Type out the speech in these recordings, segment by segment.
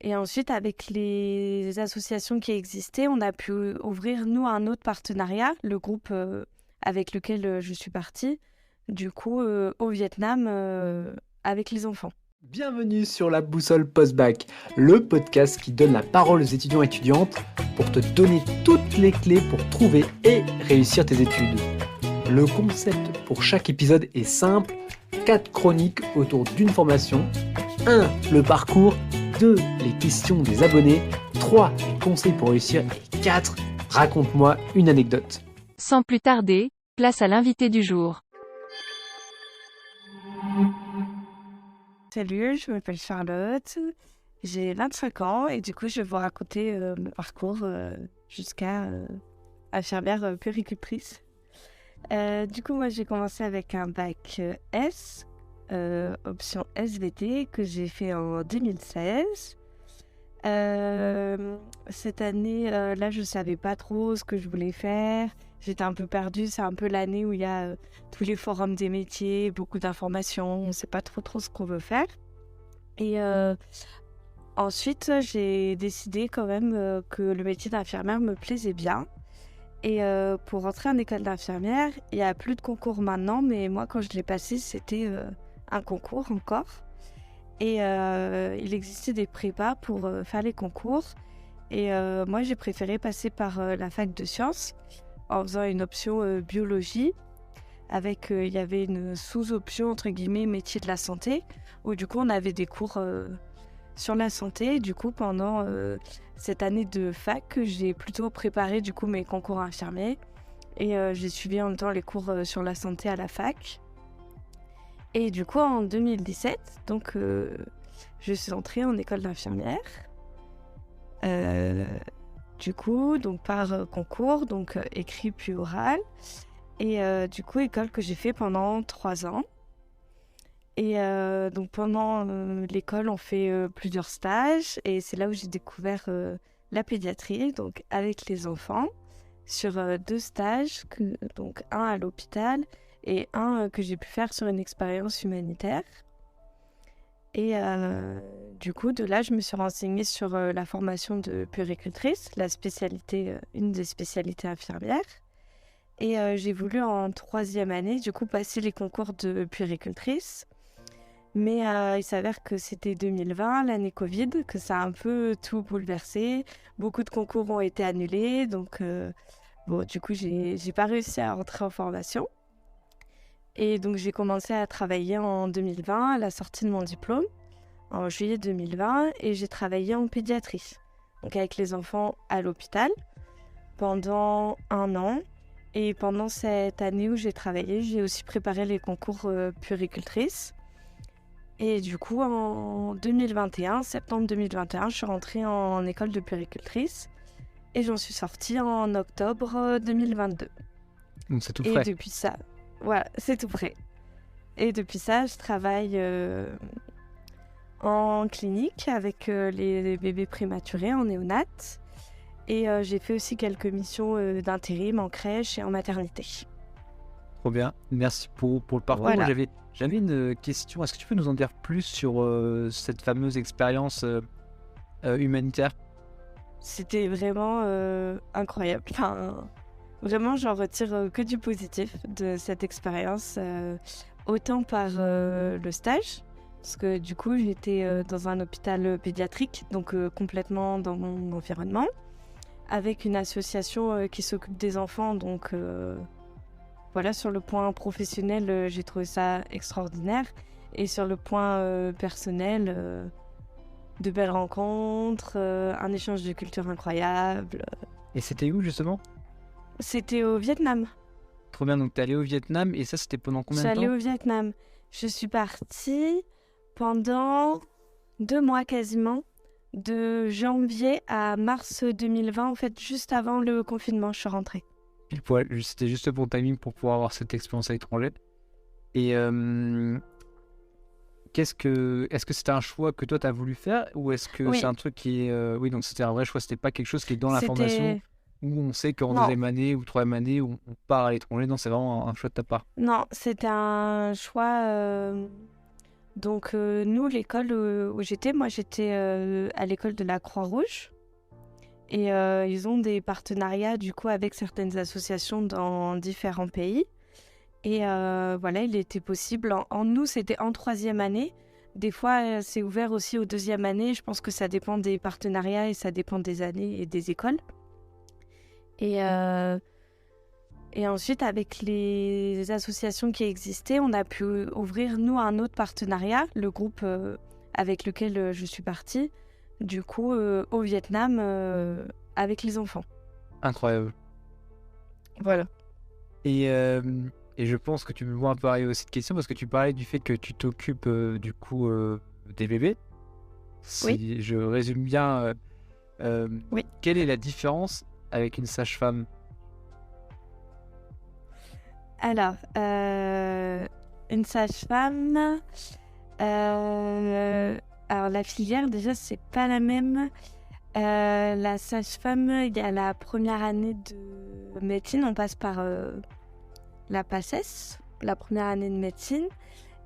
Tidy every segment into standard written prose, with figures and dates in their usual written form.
Et ensuite, avec les associations qui existaient, on a pu ouvrir, nous, un autre partenariat, le groupe avec lequel je suis partie, du coup, au Vietnam, avec les enfants. Bienvenue sur la boussole post-bac, le podcast qui donne la parole aux étudiants et étudiantes pour te donner toutes les clés pour trouver et réussir tes études. Le concept pour chaque épisode est simple, 4 chroniques autour d'une formation, 1. Le parcours, 2. Les questions des abonnés, 3. Les conseils pour réussir et 4. Raconte-moi une anecdote. Sans plus tarder, place à l'invité du jour. Salut, je m'appelle Charlotte, j'ai 25 ans et du coup je vais vous raconter mon parcours jusqu'à infirmière puéricultrice. Du coup moi j'ai commencé avec un bac S, option SVT que j'ai fait en 2016. Cette année là je savais pas trop ce que je voulais faire, j'étais un peu perdue, c'est un peu l'année où il y a tous les forums des métiers, beaucoup d'informations, on sait pas trop ce qu'on veut faire. Et ensuite j'ai décidé quand même que le métier d'infirmière me plaisait bien. Et pour rentrer en école d'infirmière, il n'y a plus de concours maintenant, mais moi quand je l'ai passé c'était un concours encore. Et il existait des prépas pour faire les concours. Et moi, j'ai préféré passer par la fac de sciences en faisant une option biologie. Avec, il y avait une sous-option, entre guillemets, métier de la santé, où du coup, on avait des cours sur la santé. Et du coup, pendant cette année de fac, j'ai plutôt préparé du coup mes concours infirmiers. Et j'ai suivi en même temps les cours sur la santé à la fac. Et du coup, en 2017, donc, je suis entrée en école d'infirmière. Du coup, donc par concours, donc écrit puis oral. Et du coup, école que j'ai fait pendant 3 ans. Et donc pendant l'école, on fait plusieurs stages. Et c'est là où j'ai découvert la pédiatrie, donc avec les enfants, sur 2 stages, donc un à l'hôpital et un que j'ai pu faire sur une expérience humanitaire. Et du coup, de là, je me suis renseignée sur la formation de puéricultrice, la spécialité, une des spécialités infirmières. Et j'ai voulu en 3e année, du coup, passer les concours de puéricultrice. Mais il s'avère que c'était 2020, l'année Covid, que ça a un peu tout bouleversé. Beaucoup de concours ont été annulés, donc bon, du coup, j'ai pas réussi à rentrer en formation. Et donc, j'ai commencé à travailler en 2020, à la sortie de mon diplôme, en juillet 2020, et j'ai travaillé en pédiatrie, donc avec les enfants à l'hôpital, pendant 1 an. Et pendant cette année où j'ai travaillé, j'ai aussi préparé les concours puéricultrice. Et du coup, en 2021, septembre 2021, je suis rentrée en école de puéricultrice, et j'en suis sortie en octobre 2022. Donc c'est tout Et frais. depuis ça, voilà, c'est tout prêt. Et depuis ça, je travaille en clinique avec les bébés prématurés en néonat. Et j'ai fait aussi quelques missions d'intérim en crèche et en maternité. Trop bien, merci pour le parcours. Voilà. J'avais une question, est-ce que tu peux nous en dire plus sur cette fameuse expérience humanitaire? C'était vraiment incroyable. Enfin, vraiment, j'en retire que du positif de cette expérience. Autant par le stage, parce que du coup, j'étais dans un hôpital pédiatrique, donc complètement dans mon environnement, avec une association qui s'occupe des enfants. Donc voilà, sur le point professionnel, j'ai trouvé ça extraordinaire. Et sur le point personnel, de belles rencontres, un échange de culture incroyable. Et c'était où justement? C'était au Vietnam. Trop bien, donc t'es allé au Vietnam et ça c'était pendant Je combien suis de allée temps? au Vietnam. Je suis partie pendant 2 mois quasiment, de janvier à mars 2020, en fait, juste avant le confinement, je suis rentrée. Pile poil, c'était juste pour le timing pour pouvoir avoir cette expérience à l'étranger. Et est-ce que c'était un choix que toi t'as voulu faire ou est-ce que c'est Oui, un truc qui est... Oui, donc c'était un vrai choix, c'était pas quelque chose qui est dans la formation c'était... où on sait qu'en Non, 2e année ou 3e année on part à l'étranger. Non, c'est vraiment un choix de ta part. non, c'était un choix Donc nous, l'école où j'étais, moi j'étais à l'école de la Croix-Rouge. Et ils ont des partenariats du coup avec certaines associations dans différents pays. Et voilà, il était possible. En nous, c'était en 3e année. Des fois, c'est ouvert aussi aux 2e année. Je pense que ça dépend des partenariats et ça dépend des années et des écoles. Et ensuite, avec les associations qui existaient, on a pu ouvrir, nous, un autre partenariat, le groupe avec lequel je suis partie, du coup, au Vietnam, avec les enfants. Incroyable. Voilà. Et je pense que tu me vois un peu arriver aussi de question parce que tu parlais du fait que tu t'occupes du coup des bébés. Si je résume bien, Oui. quelle est la différence avec une sage-femme? Alors, une sage-femme, alors la filière, déjà, c'est pas la même. La sage-femme, il y a la première année de médecine, on passe par la PACES, la première année de médecine.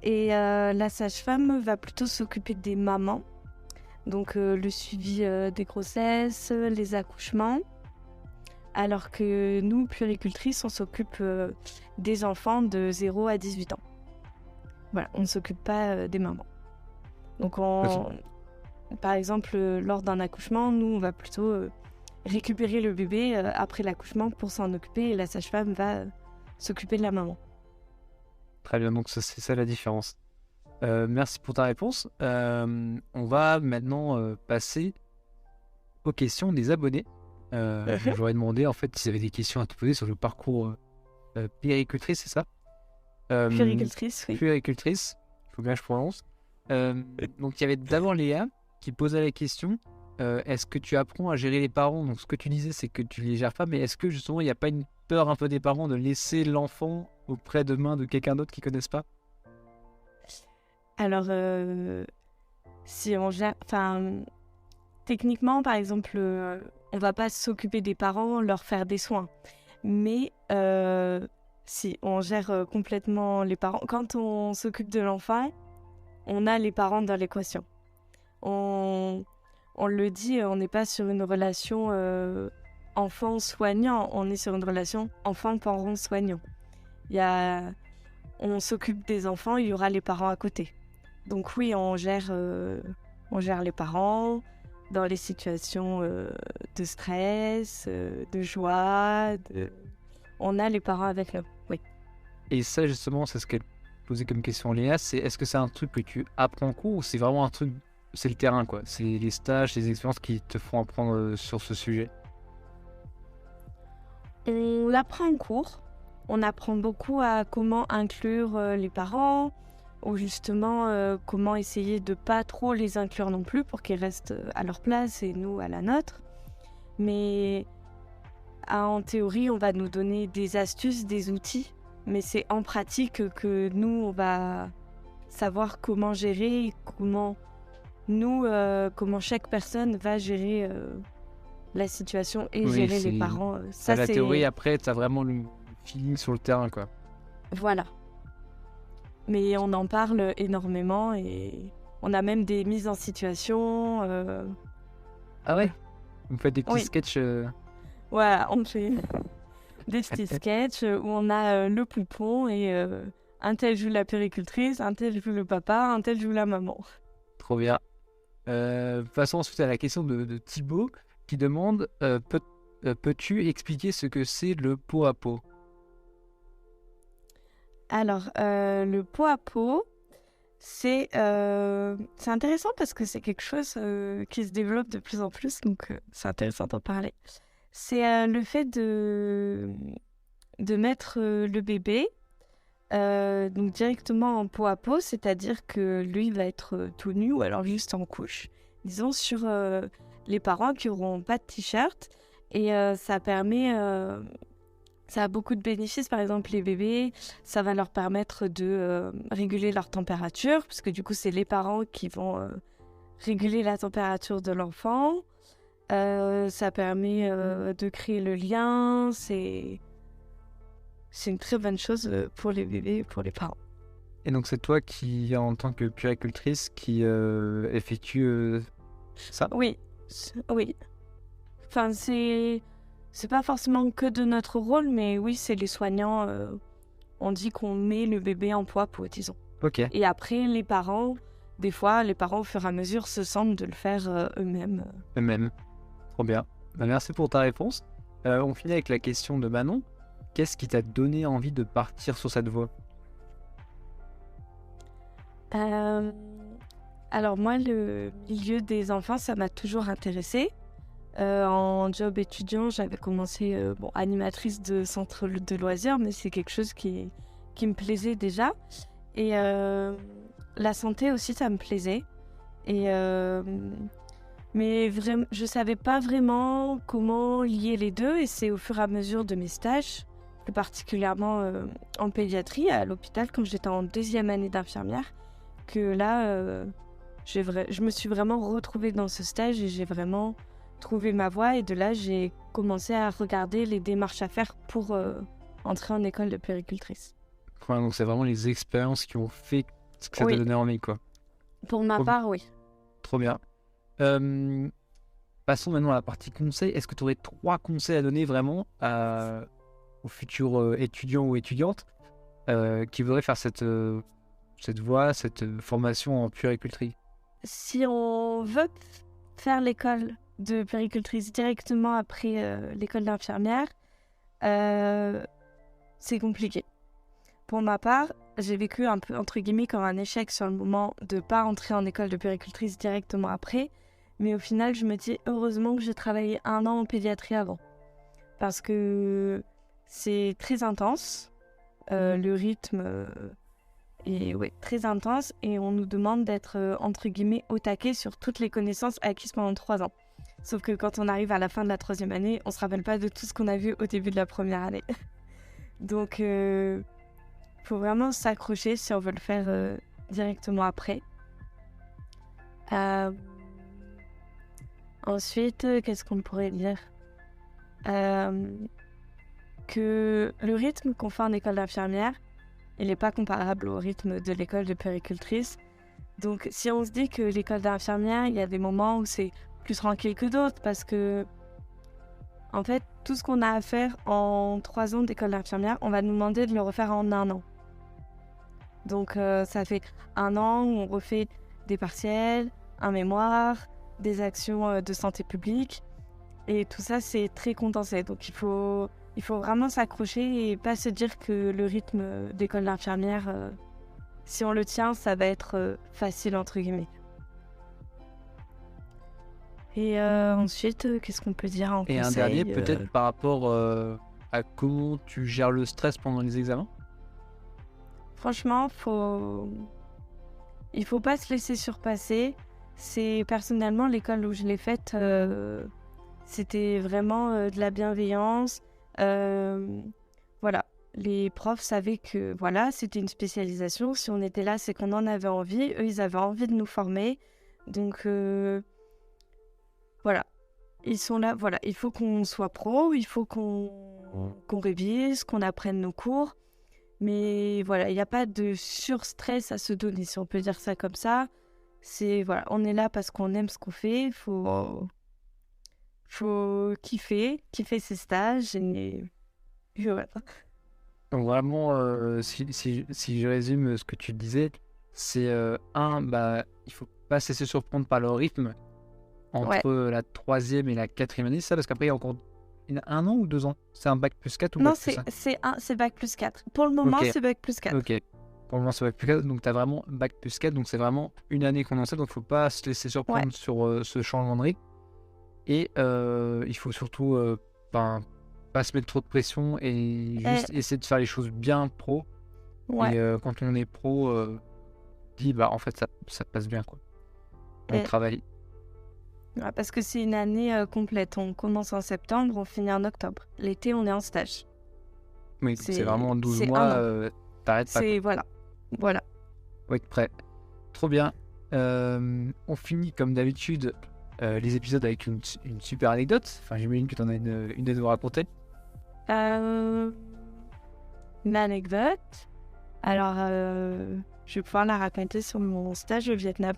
Et la sage-femme va plutôt s'occuper des mamans. Donc le suivi des grossesses, les accouchements. Alors que nous, puéricultrices, on s'occupe des enfants de 0 à 18 ans. Voilà, on ne s'occupe pas des mamans. Donc par exemple, lors d'un accouchement, nous, on va plutôt récupérer le bébé après l'accouchement pour s'en occuper et la sage-femme va s'occuper de la maman. Très bien, donc c'est ça la différence. Merci pour ta réponse. On va maintenant passer aux questions des abonnés. J'aurais demandé en fait s'ils avaient des questions à te poser sur le parcours puéricultrice, c'est ça? Puéricultrice, oui. Puéricultrice, il faut bien que je prononce. Donc il y avait d'abord Léa qui posait la question est-ce que tu apprends à gérer les parents? Donc ce que tu disais, c'est que tu les gères pas, mais est-ce que justement il n'y a pas une peur un peu des parents de laisser l'enfant auprès de main de quelqu'un d'autre qu'ils connaissent pas? Alors, si on gère, techniquement, par exemple, on va pas s'occuper des parents, leur faire des soins, mais si on gère complètement les parents, quand on s'occupe de l'enfant, on a les parents dans l'équation. On le dit, on n'est pas sur une relation enfant-soignant, on est sur une relation enfant-parent-soignant. On s'occupe des enfants, il y aura les parents à côté. Donc oui, on gère les parents dans les situations de stress, de joie. On a les parents avec nous, oui. Et ça, justement, c'est ce qu'elle posait comme question Léa, c'est est-ce que c'est un truc que tu apprends en cours ou c'est vraiment un truc, c'est le terrain, quoi? C'est les stages, les expériences qui te font apprendre sur ce sujet? On l'apprend en cours. On apprend beaucoup à comment inclure les parents, ou justement comment essayer de pas trop les inclure non plus pour qu'ils restent à leur place et nous à la nôtre. Mais en théorie, on va nous donner des astuces, des outils, mais c'est en pratique que nous, on va savoir comment gérer, comment chaque personne va gérer la situation et gérer les parents. Ça, la théorie, après, t'as vraiment le feeling sur le terrain, quoi. Voilà. Mais on en parle énormément et on a même des mises en situation. Ah ouais? Vous faites des petits Oui. sketchs Voilà, on fait des petits sketchs où on a le poupon et un tel joue la puéricultrice, un tel joue le papa, un tel joue la maman. Trop bien. Passons ensuite à la question de Thibaut qui demande peux-tu expliquer ce que c'est le pot à pot? Alors, le pot à pot, c'est intéressant parce que c'est quelque chose qui se développe de plus en plus, donc c'est intéressant d'en parler. C'est le fait de mettre le bébé donc directement en pot à pot, c'est-à-dire que lui va être tout nu ou alors juste en couche, disons sur les parents qui n'auront pas de t-shirt. Et ça permet, ça a beaucoup de bénéfices. Par exemple, les bébés, ça va leur permettre de réguler leur température, parce que du coup, c'est les parents qui vont réguler la température de l'enfant. Ça permet de créer le lien. C'est une très bonne chose pour les bébés et pour les parents. Et donc c'est toi qui, en tant que puéricultrice, qui effectue ça? Oui, oui. Enfin, c'est pas forcément que de notre rôle, mais oui, c'est les soignants. On dit qu'on met le bébé en poids, disons. Ok, Et après, les parents, des fois, au fur et à mesure, se sentent de le faire eux-mêmes. eux-mêmes. Trop bien. Bah, merci pour ta réponse. On finit avec la question de Manon. Qu'est-ce qui t'a donné envie de partir sur cette voie? Alors moi, le milieu des enfants, ça m'a toujours intéressée. En job étudiant, j'avais commencé animatrice de centre de loisirs, mais c'est quelque chose qui me plaisait déjà. Et la santé aussi, ça me plaisait. Et mais vraiment, je savais pas vraiment comment lier les deux. Et c'est au fur et à mesure de mes stages, plus particulièrement en pédiatrie à l'hôpital, quand j'étais en 2e année d'infirmière, que là, je me suis vraiment retrouvée dans ce stage et j'ai vraiment trouvé ma voie. Et de là, j'ai commencé à regarder les démarches à faire pour entrer en école de puéricultrice. Ouais, donc c'est vraiment les expériences qui ont fait que ça t'a Oui. donné envie, quoi. Pour ma part, oui. Trop bien. Passons maintenant à la partie conseils. Est-ce que tu aurais 3 conseils à donner vraiment aux futurs étudiants ou étudiantes qui voudraient faire cette voie, cette formation en puéricultrice? Si on veut faire l'école de puéricultrice directement après l'école d'infirmière, c'est compliqué. Pour ma part, j'ai vécu un peu, entre guillemets, comme un échec sur le moment de ne pas entrer en école de puéricultrice directement après. Mais au final, je me dis heureusement que j'ai travaillé 1 an en pédiatrie avant. Parce que c'est très intense. Le rythme est très intense. Et on nous demande d'être, entre guillemets, au taquet sur toutes les connaissances acquises pendant 3 ans. Sauf que quand on arrive à la fin de la 3e année, on ne se rappelle pas de tout ce qu'on a vu au début de la première année. Donc, faut vraiment s'accrocher si on veut le faire directement après. Ensuite, qu'est-ce qu'on pourrait dire? Que le rythme qu'on fait en école d'infirmière, il n'est pas comparable au rythme de l'école de puéricultrice. Donc, si on se dit que l'école d'infirmière, il y a des moments où c'est plus tranquille que d'autres, parce que, en fait, tout ce qu'on a à faire en 3 ans d'école d'infirmière, on va nous demander de le refaire en 1 an. Donc, ça fait 1 an où on refait des partiels, un mémoire, des actions de santé publique. Et tout ça, c'est très condensé. Donc, il faut vraiment s'accrocher et pas se dire que le rythme d'école d'infirmière, si on le tient, ça va être facile, entre guillemets. Et ensuite, qu'est-ce qu'on peut dire en conseil? Et un dernier, peut-être par rapport à comment tu gères le stress pendant les examens? Franchement, il faut pas se laisser surpasser. C'est personnellement l'école où je l'ai faite, c'était vraiment de la bienveillance. Voilà, les profs savaient que c'était une spécialisation. Si on était là, c'est qu'on en avait envie. Eux, ils avaient envie de nous former. Donc voilà, ils sont là. Voilà, il faut qu'on soit pro, il faut qu'on révise, qu'on apprenne nos cours. Mais voilà, il n'y a pas de surstress à se donner, si on peut dire ça comme ça. On est là parce qu'on aime ce qu'on fait. Faut kiffer ses stages et voilà. Donc vraiment, si je résume ce que tu disais, c'est il faut pas se laisser surprendre par le rythme entre la 3e et la 4e année, c'est ça, parce qu'après il y a encore 1 an ou 2 ans? C'est un bac plus 4 ou non, bac plus 5? c'est bac plus 4. Pour le moment, Ok. c'est bac plus 4. Ok. Pour le moment, c'est bac plus 4, donc tu as vraiment bac plus 4, donc c'est vraiment une année condensée, donc il faut pas se laisser surprendre sur ce changement de rythme. Et il faut surtout pas se mettre trop de pression et juste essayer de faire les choses bien pro. Ouais. Et quand on est pro, dit en fait ça passe bien, quoi. On travaille. Ouais, parce que c'est une année complète. On commence en septembre, on finit en octobre. L'été, on est en stage. Oui, c'est vraiment 12 mois, t'arrêtes pas. Voilà. Oui, prêt. Trop bien. On finit comme d'habitude les épisodes avec une super anecdote. Enfin, j'imagine que tu en as une à nous raconter. Une anecdote. Alors, je vais pouvoir la raconter sur mon stage au Vietnam.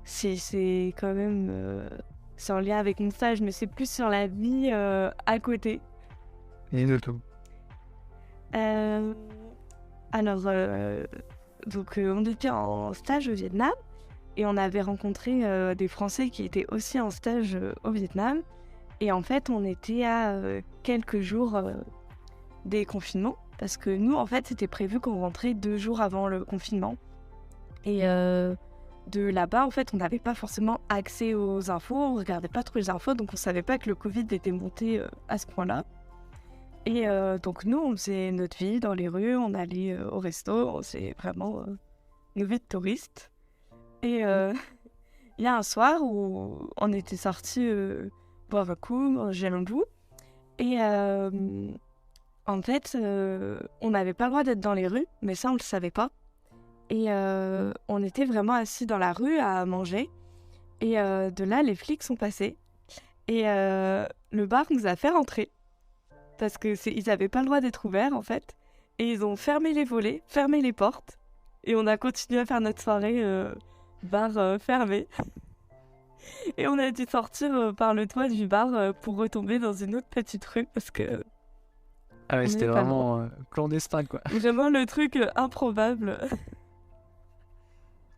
C'est quand même... c'est en lien avec mon stage, mais c'est plus sur la vie à côté. Et de tout. Alors, donc on était en stage au Vietnam et on avait rencontré des Français qui étaient aussi en stage au Vietnam. Et en fait, on était à quelques jours des confinements parce que nous, en fait, c'était prévu qu'on rentrait 2 jours avant le confinement. Et de là-bas, en fait, on n'avait pas forcément accès aux infos, on regardait pas trop les infos, donc on savait pas que le Covid était monté à ce point-là. Et donc nous, on faisait notre vie dans les rues, on allait au resto, c'est vraiment une vie de touriste. Et il y a un soir où on était sortis boire un coup, manger un bout. Et en fait, on n'avait pas le droit d'être dans les rues, mais ça, on le savait pas. Et on était vraiment assis dans la rue à manger. Et de là, les flics sont passés. Et le bar nous a fait rentrer. Parce qu'ils n'avaient pas le droit d'être ouverts, en fait. Et ils ont fermé les volets, fermé les portes. Et on a continué à faire notre soirée bar fermé. Et on a dû sortir par le toit du bar pour retomber dans une autre petite rue parce que... Ah ouais, on c'était avait pas le vraiment clandestin, quoi. Vraiment le truc improbable.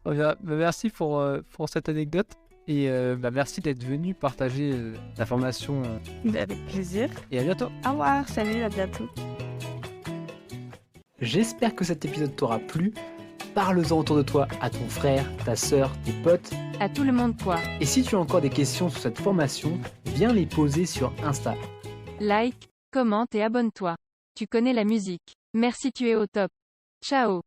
Oh, bien, bah, merci pour cette anecdote. Et merci d'être venu partager l'information. Avec plaisir. Et à bientôt. Au revoir, salut, à bientôt. J'espère que cet épisode t'aura plu. Parle-en autour de toi à ton frère, ta sœur, tes potes. À tout le monde quoi. Et si tu as encore des questions sur cette formation, viens les poser sur Insta. Like, commente et abonne-toi. Tu connais la musique. Merci, tu es au top. Ciao.